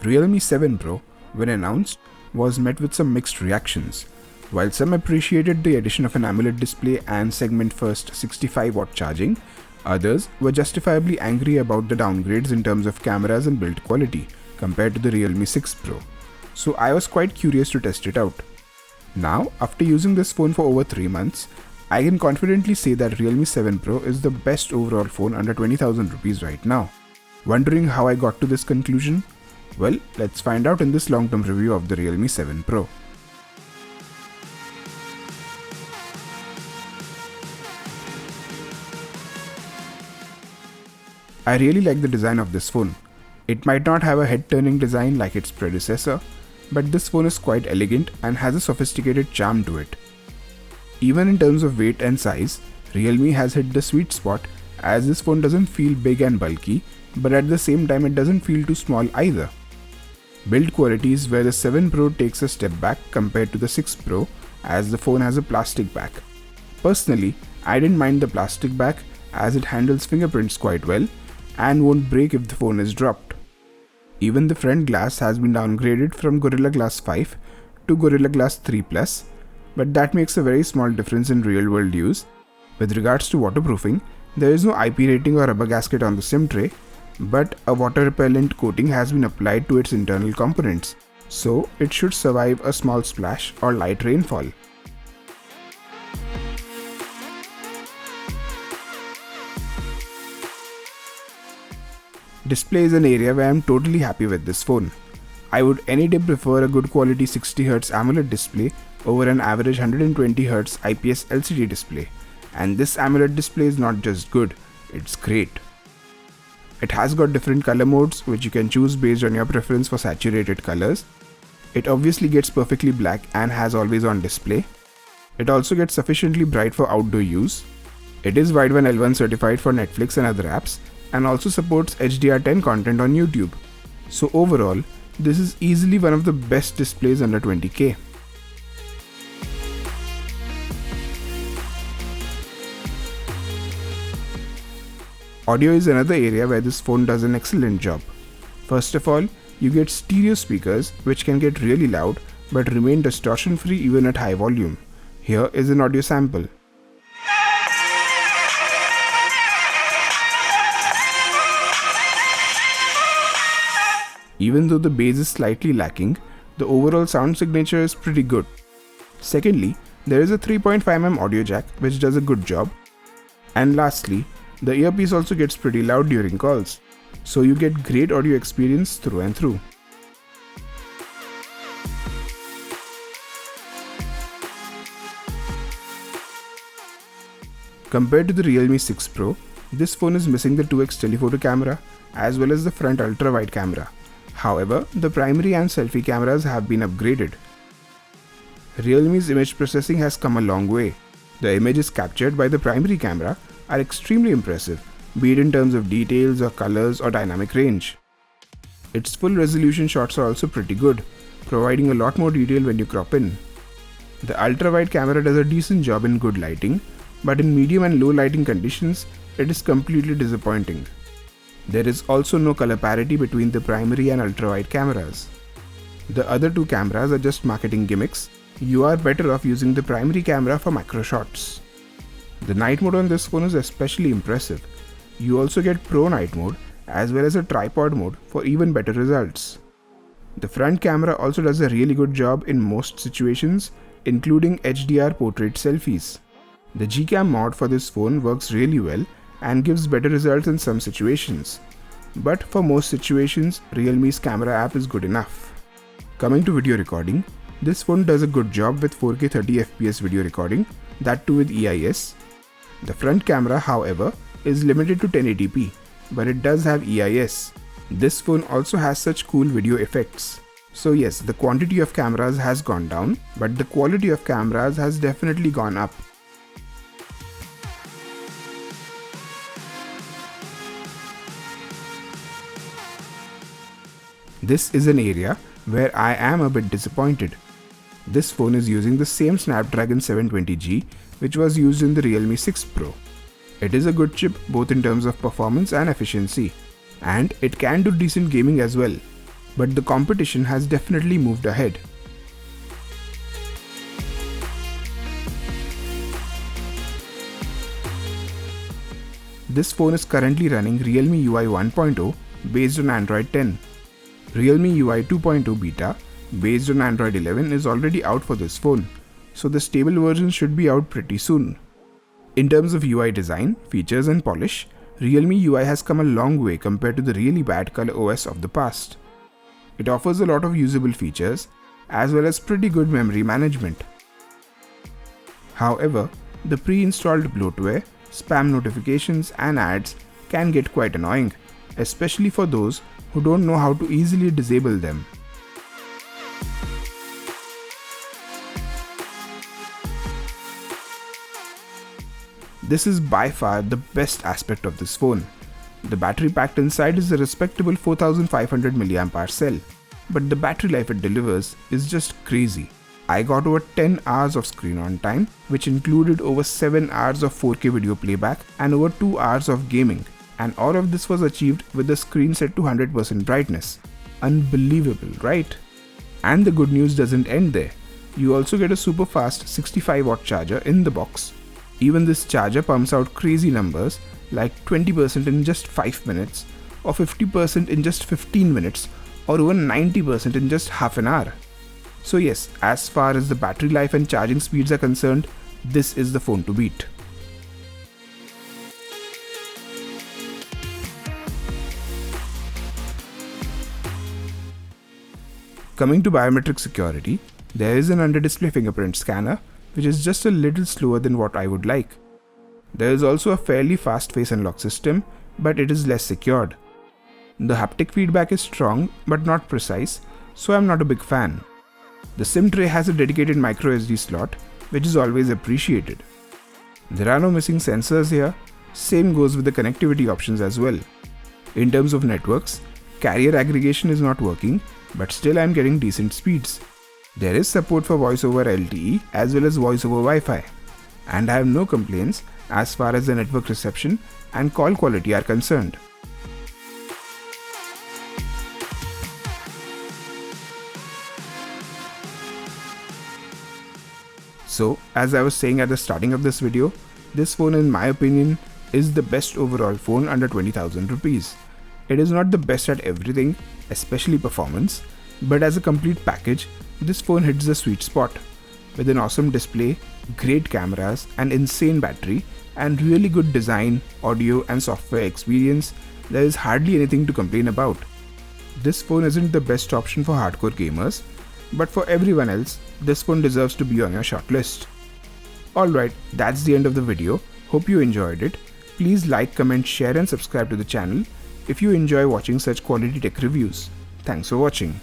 Realme 7 Pro, when announced, was met with some mixed reactions. While some appreciated the addition of an AMOLED display and segment-first 65-watt charging, others were justifiably angry about the downgrades in terms of cameras and build quality compared to the Realme 6 Pro. So I was quite curious to test it out. Now, after using this phone for over 3 months, I can confidently say that Realme 7 Pro is the best overall phone under 20,000 rupees right now. Wondering how I got to this conclusion? Well, let's find out in this long-term review of the Realme 7 Pro. I really like the design of this phone. It might not have a head-turning design like its predecessor, but this phone is quite elegant and has a sophisticated charm to it. Even in terms of weight and size, Realme has hit the sweet spot, as this phone doesn't feel big and bulky, but at the same time it doesn't feel too small either. Build quality is where the 7 Pro takes a step back compared to the 6 Pro, as the phone has a plastic back. Personally, I didn't mind the plastic back as it handles fingerprints quite well and won't break if the phone is dropped. Even the front glass has been downgraded from Gorilla Glass 5 to Gorilla Glass 3 Plus, but that makes a very small difference in real world use. With regards to waterproofing, there is no IP rating or rubber gasket on the SIM tray, but a water repellent coating has been applied to its internal components, so it should survive a small splash or light rainfall. Display is an area where I am totally happy with this phone. I would any day prefer a good quality 60Hz AMOLED display over an average 120Hz IPS LCD display, and this AMOLED display is not just good, it's great. It has got different color modes which you can choose based on your preference for saturated colors. It obviously gets perfectly black and has always on display. It also gets sufficiently bright for outdoor use. It is Widevine L1 certified for Netflix and other apps, and also supports HDR10 content on YouTube. So overall, this is easily one of the best displays under 20k. Audio is another area where this phone does an excellent job. First of all, you get stereo speakers which can get really loud but remain distortion free even at high volume. Here is an audio sample. Even though the bass is slightly lacking, the overall sound signature is pretty good. Secondly, there is a 3.5mm audio jack which does a good job. And lastly, the earpiece also gets pretty loud during calls, so you get great audio experience through and through. Compared to the Realme 6 Pro, this phone is missing the 2x telephoto camera as well as the front ultra-wide camera. However, the primary and selfie cameras have been upgraded. Realme's image processing has come a long way. The images captured by the primary camera are extremely impressive, be it in terms of details or colors or dynamic range. Its full resolution shots are also pretty good, providing a lot more detail when you crop in. The ultra-wide camera does a decent job in good lighting, but in medium and low lighting conditions, it is completely disappointing. There is also no color parity between the primary and ultra-wide cameras. The other two cameras are just marketing gimmicks. You are better off using the primary camera for macro shots. The night mode on this phone is especially impressive. You also get Pro Night mode as well as a tripod mode for even better results. The front camera also does a really good job in most situations, including HDR portrait selfies. The Gcam mod for this phone works really well and gives better results in some situations. But for most situations, Realme's camera app is good enough. Coming to video recording, this phone does a good job with 4K 30fps video recording, that too with EIS. The front camera, however, is limited to 1080p, but it does have EIS. This phone also has such cool video effects. So yes, the quantity of cameras has gone down, but the quality of cameras has definitely gone up. This is an area where I am a bit disappointed. This phone is using the same Snapdragon 720G which was used in the Realme 6 Pro. It is a good chip both in terms of performance and efficiency, and it can do decent gaming as well. but the competition has definitely moved ahead. This phone is currently running Realme UI 1.0 based on Android 10. Realme UI 2.0 beta based on Android 11 is already out for this phone, so the stable version should be out pretty soon. In terms of UI design, features and polish, Realme UI has come a long way compared to the really bad ColorOS of the past. It offers a lot of usable features as well as pretty good memory management. However, the pre-installed bloatware, spam notifications and ads can get quite annoying, especially for those who don't know how to easily disable them. This is by far the best aspect of this phone. The battery packed inside is a respectable 4500 mAh cell, but the battery life it delivers is just crazy. I got over 10 hours of screen on time, which included over 7 hours of 4K video playback and over 2 hours of gaming, and all of this was achieved with the screen set to 100% brightness. Unbelievable, right? And the good news doesn't end there. You also get a super fast 65W charger in the box. Even this charger pumps out crazy numbers like 20% in just 5 minutes, or 50% in just 15 minutes, or even 90% in just half an hour. So yes, as far as the battery life and charging speeds are concerned, this is the phone to beat. Coming to biometric security, there is an under-display fingerprint scanner, which is just a little slower than what I would like. There is also a fairly fast face unlock system, but it is less secured. The haptic feedback is strong but not precise, so I'm not a big fan. The SIM tray has a dedicated microSD slot, which is always appreciated. There are no missing sensors here, same goes with the connectivity options as well. In terms of networks, carrier aggregation is not working, but still I'm getting decent speeds. There is support for voice over LTE as well as voice over Wi-Fi, and I have no complaints as far as the network reception and call quality are concerned. So, as I was saying at the starting of this video, this phone in my opinion is the best overall phone under 20,000 rupees. It is not the best at everything, especially performance, but as a complete package, this phone hits the sweet spot. With an awesome display, great cameras, an insane battery, and really good design, audio and software experience, there is hardly anything to complain about. This phone isn't the best option for hardcore gamers, but for everyone else, this phone deserves to be on your shortlist. Alright, that's the end of the video. Hope you enjoyed it. Please like, comment, share and subscribe to the channel if you enjoy watching such quality tech reviews. Thanks for watching.